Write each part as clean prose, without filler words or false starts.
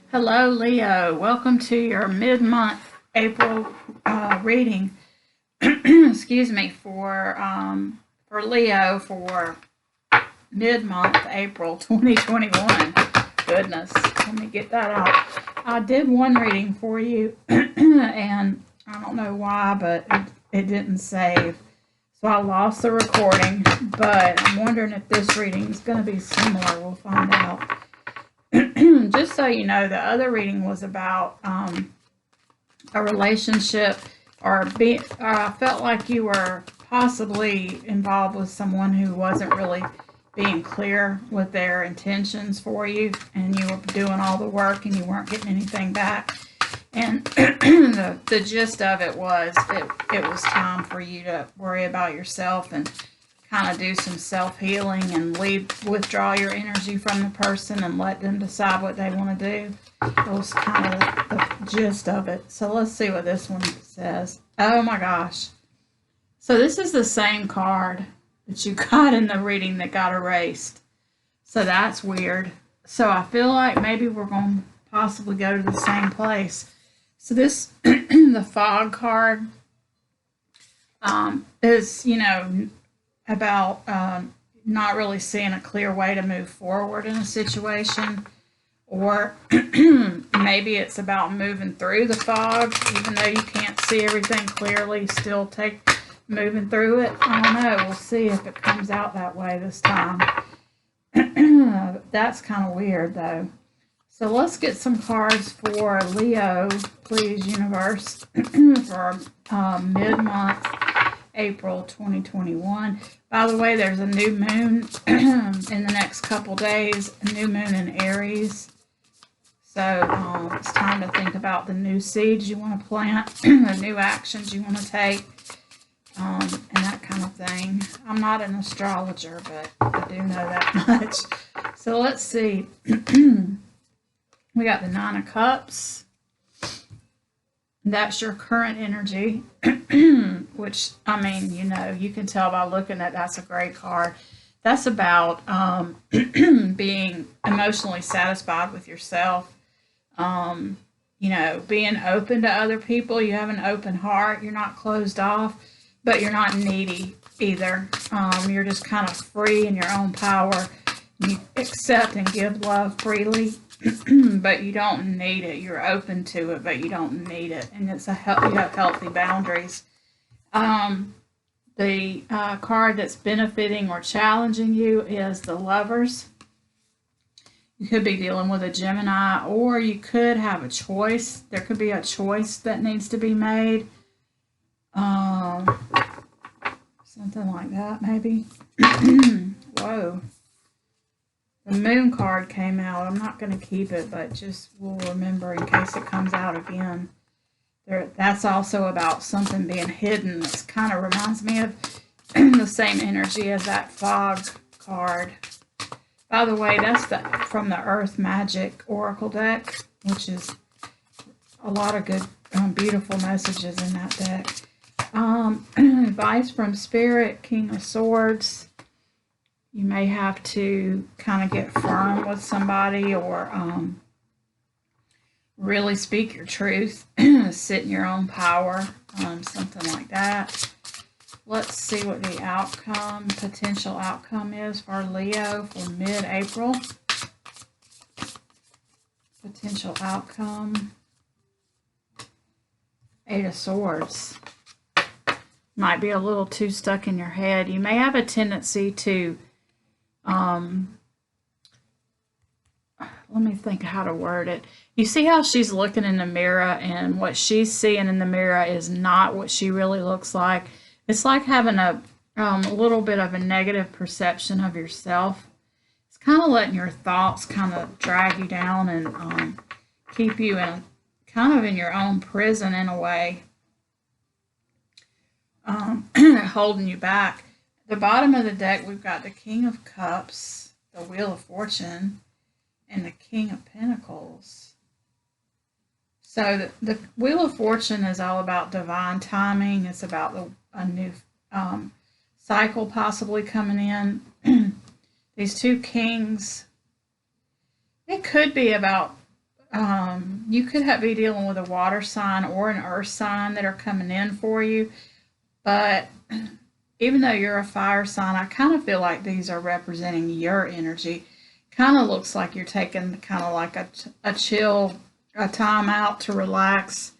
Hello, Leo. Welcome to your mid-month April reading. Excuse me for Leo for mid-month April 2021. Goodness, let me get that out. I did one reading for you, and I don't know why, but it didn't save, so I lost the recording. But I'm wondering if this reading is going to be similar. We'll find out. Just so you know, the other reading was about a relationship, or I felt like you were possibly involved with someone who wasn't really being clear with their intentions for you, and you were doing all the work and you weren't getting anything back. And the gist of it was it was time for you to worry about yourself and kind of do some self-healing and withdraw your energy from the person and let them decide what they want to do. It was kind of the gist of it. So let's see what this one says. Oh my gosh. So this is the same card that you got in the reading that got erased. So that's weird. So I feel like maybe we're going to possibly go to the same place. So this, the fog card, is, about not really seeing a clear way to move forward in a situation, or maybe it's about moving through the fog, even though you can't see everything clearly, still moving through it. I don't know. We'll see if it comes out that way this time. That's kind of weird, though. So let's get some cards for Leo, please, universe, for mid-month April 2021. By the way, there's a new moon in the next couple days, a new moon in Aries. So it's time to think about the new seeds you want to plant, the new actions you want to take, and that kind of thing. I'm not an astrologer, but I do know that much. So let's see. We got the Nine of Cups. That's your current energy, which, I mean, you can tell by looking at that's a great card. That's about being emotionally satisfied with yourself, being open to other people. You have an open heart. You're not closed off, but you're not needy either. You're just kind of free in your own power. You accept and give love freely. But you don't need it. You're open to it, but you don't need it, and you have healthy boundaries. The card that's benefiting or challenging you is the Lovers. You could be dealing with a Gemini, or you could have a choice. There could be a choice that needs to be made. Something like that, maybe. Whoa. The Moon card came out. I'm not going to keep it, but just we'll remember in case it comes out again. That's also about something being hidden. It kind of reminds me of the same energy as that Fog card. By the way, that's from the Earth Magic Oracle deck, which is a lot of good, beautiful messages in that deck. Advice from Spirit, King of Swords. You may have to kind of get firm with somebody, or really speak your truth, sit in your own power, something like that. Let's see what the potential outcome is for Leo for mid-April. Potential outcome, Eight of Swords. Might be a little too stuck in your head. You may have a tendency to let me think how to word it. You see how she's looking in the mirror, and what she's seeing in the mirror is not what she really looks like. It's like having a little bit of a negative perception of yourself. It's kind of letting your thoughts kind of drag you down and keep you in kind of in your own prison in a way, holding you back. The bottom of the deck, we've got the King of Cups, the Wheel of Fortune, and the King of Pentacles. So the Wheel of Fortune is all about divine timing. It's about a new cycle possibly coming in. These two kings, it could be about you could be dealing with a water sign or an earth sign that are coming in for you. But even though you're a fire sign, I kind of feel like these are representing your energy. Kind of looks like you're taking kind of like a chill, a time out to relax,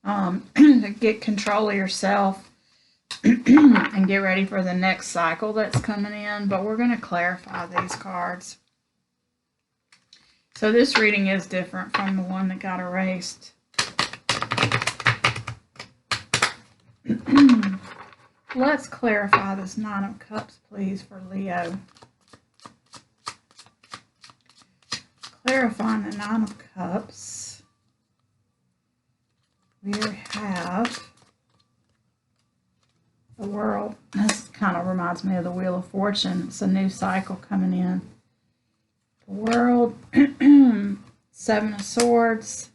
to get control of yourself and get ready for the next cycle that's coming in. But we're going to clarify these cards. So this reading is different from the one that got erased. Let's clarify this Nine of Cups, please, for Leo. Clarifying the Nine of Cups. We have the World. This kind of reminds me of the Wheel of Fortune. It's a new cycle coming in. The World, Seven of Swords,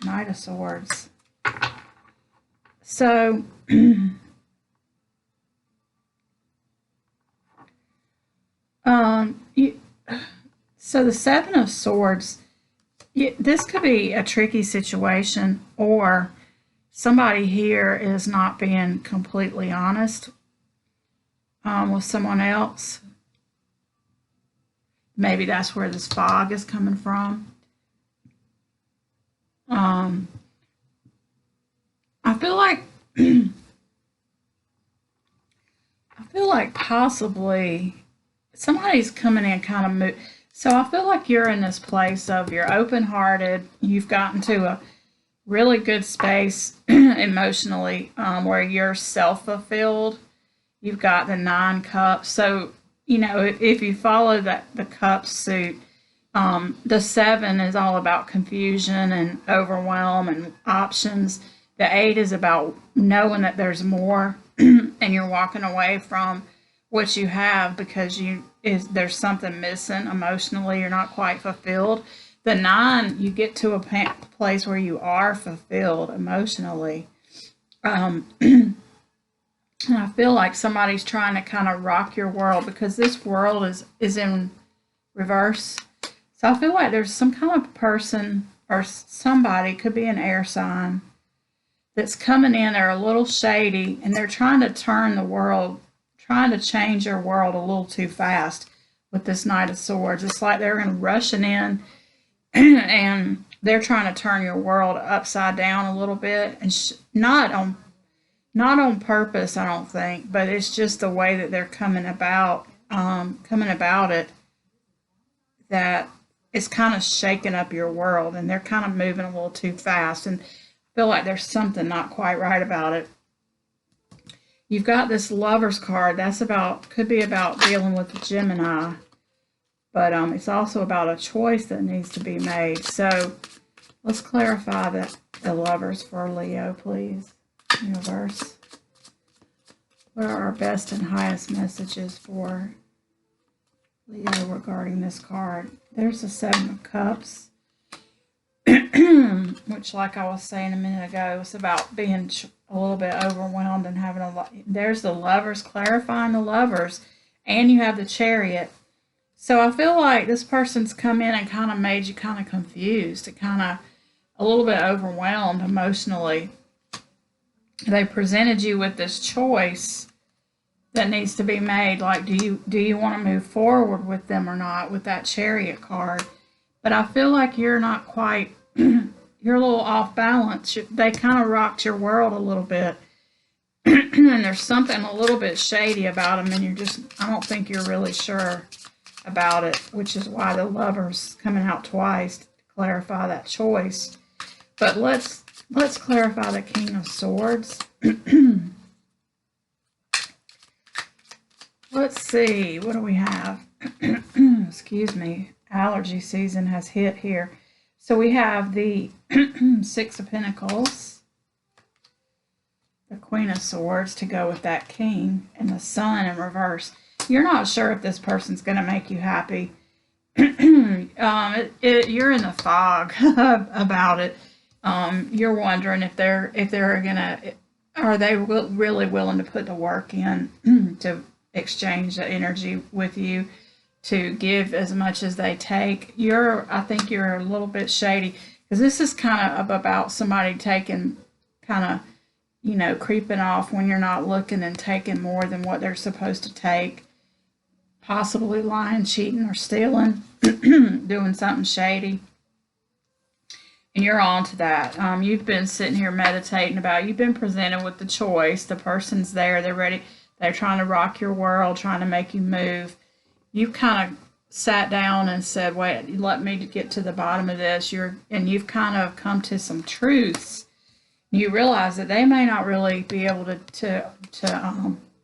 Knight of Swords. So, so the Seven of Swords, this could be a tricky situation, or somebody here is not being completely honest with someone else. Maybe that's where this fog is coming from. I feel like possibly somebody's coming in kind of so I feel like you're in this place of you're open-hearted, you've gotten to a really good space emotionally, where you're self-fulfilled. You've got the 9 cups. So, you know, if you follow the cup suit, the 7 is all about confusion and overwhelm and options. The 8 is about knowing that there's more and you're walking away from what you have because there's something missing emotionally. You're not quite fulfilled. The 9, you get to a place where you are fulfilled emotionally. And I feel like somebody's trying to kind of rock your world because this world is in reverse. So I feel like there's some kind of person or somebody, could be an air sign, that's coming in. They're a little shady and they're trying to turn the world, trying to change your world a little too fast with this Knight of Swords. It's like they're rushing in and they're trying to turn your world upside down a little bit, and not on purpose, I don't think, but it's just the way that they're coming about it, that it's kind of shaking up your world, and they're kind of moving a little too fast, and I feel like there's something not quite right about it. You've got this Lover's card. Could be about dealing with the Gemini, but it's also about a choice that needs to be made. So let's clarify the Lovers for Leo, please. Universe. What are our best and highest messages for Leo regarding this card? There's the 7 of Cups, which, like I was saying a minute ago, it's about being a little bit overwhelmed and having a lot. There's the Lovers, clarifying the Lovers, and you have the Chariot. So I feel like this person's come in and kind of made you kind of confused, kind of a little bit overwhelmed emotionally. They presented you with this choice that needs to be made. Like, do you want to move forward with them or not, with that Chariot card? But I feel like you're not quite, you're a little off balance. They kind of rocked your world a little bit. And there's something a little bit shady about them, and I don't think you're really sure about it, which is why the Lover's coming out twice to clarify that choice. But let's clarify the King of Swords. Let's see, what do we have? Excuse me, allergy season has hit here. So we have the 6 of Pentacles, the Queen of Swords to go with that King, and the Sun in reverse. You're not sure if this person's going to make you happy. You're in the fog about it. You're wondering if they're gonna, are they really willing to put the work in to exchange the energy with you? to give as much as they take. I think you're a little bit shady, because this is kind of about somebody taking, kind of, you know, creeping off when you're not looking and taking more than what they're supposed to take, possibly lying, cheating, or stealing, doing something shady. And you're on to that. You've been sitting here meditating about, you've been presented with the choice. The person's there, they're ready, they're trying to rock your world, trying to make you move. You've kind of sat down and said, wait, let me get to the bottom of this. And you've kind of come to some truths. You realize that they may not really be able to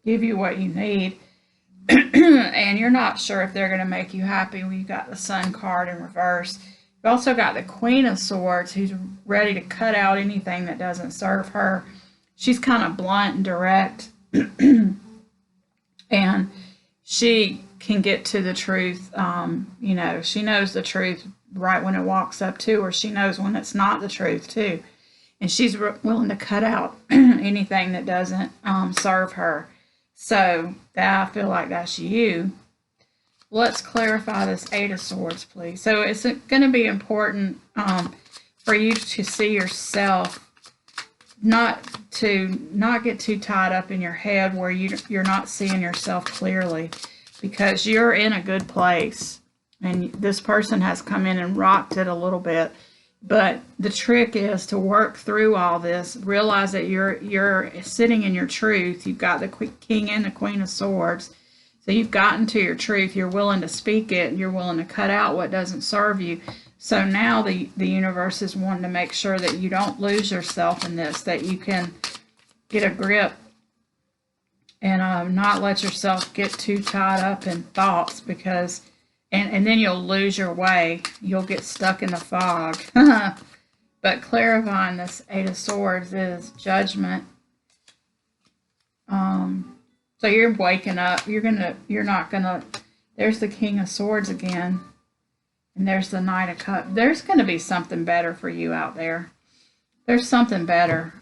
give you what you need. And you're not sure if they're going to make you happy when you got the Sun card in reverse. You've also got the Queen of Swords, who's ready to cut out anything that doesn't serve her. She's kind of blunt and direct. And she can get to the truth. You know, she knows the truth right when it walks up to her. She knows when it's not the truth, too. And she's willing to cut out anything that doesn't serve her. So I feel like that's you. Let's clarify this Eight of Swords, please. So it's going to be important for you to see yourself, not get too tied up in your head where you're not seeing yourself clearly, because you're in a good place. And this person has come in and rocked it a little bit. But the trick is to work through all this, realize that you're sitting in your truth. You've got the King and the Queen of Swords. So you've gotten to your truth. You're willing to speak it. You're willing to cut out what doesn't serve you. So now the universe is wanting to make sure that you don't lose yourself in this, that you can get a grip and not let yourself get too tied up in thoughts, because and then you'll lose your way. You'll get stuck in the fog. But clarifying this Eight of Swords is judgment. So you're waking up. You're not gonna. There's the King of Swords again, and there's the Knight of Cups. There's gonna be something better for you out there. There's something better.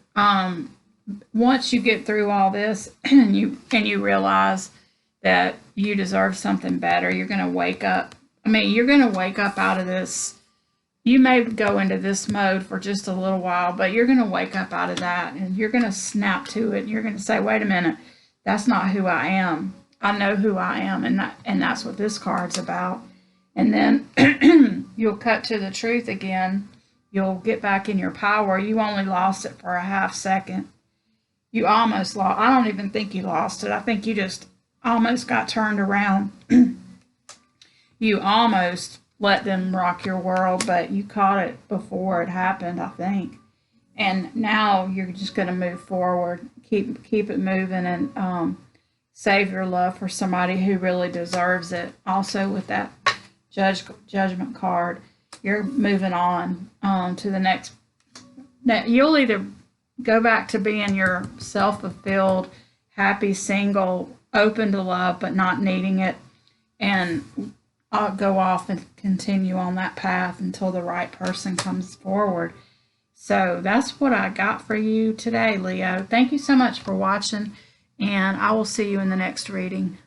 Once you get through all this, and you realize that you deserve something better, you're going to wake up. I mean, you're going to wake up out of this. You may go into this mode for just a little while, but you're going to wake up out of that, and you're going to snap to it, and you're going to say, wait a minute, that's not who I am. I know who I am, and that's what this card's about. And then you'll cut to the truth again. You'll get back in your power. You only lost it for a half second. You almost lost. I don't even think you lost it. I think you just almost got turned around. You almost let them rock your world, but you caught it before it happened, I think. And now you're just going to move forward, keep it moving, and save your love for somebody who really deserves it. Also, with that judgment card, you're moving on to the next. You'll either go back to being your self-fulfilled, happy, single, open to love, but not needing it, and I'll go off and continue on that path until the right person comes forward. So that's what I got for you today, Leo. Thank you so much for watching, and I will see you in the next reading.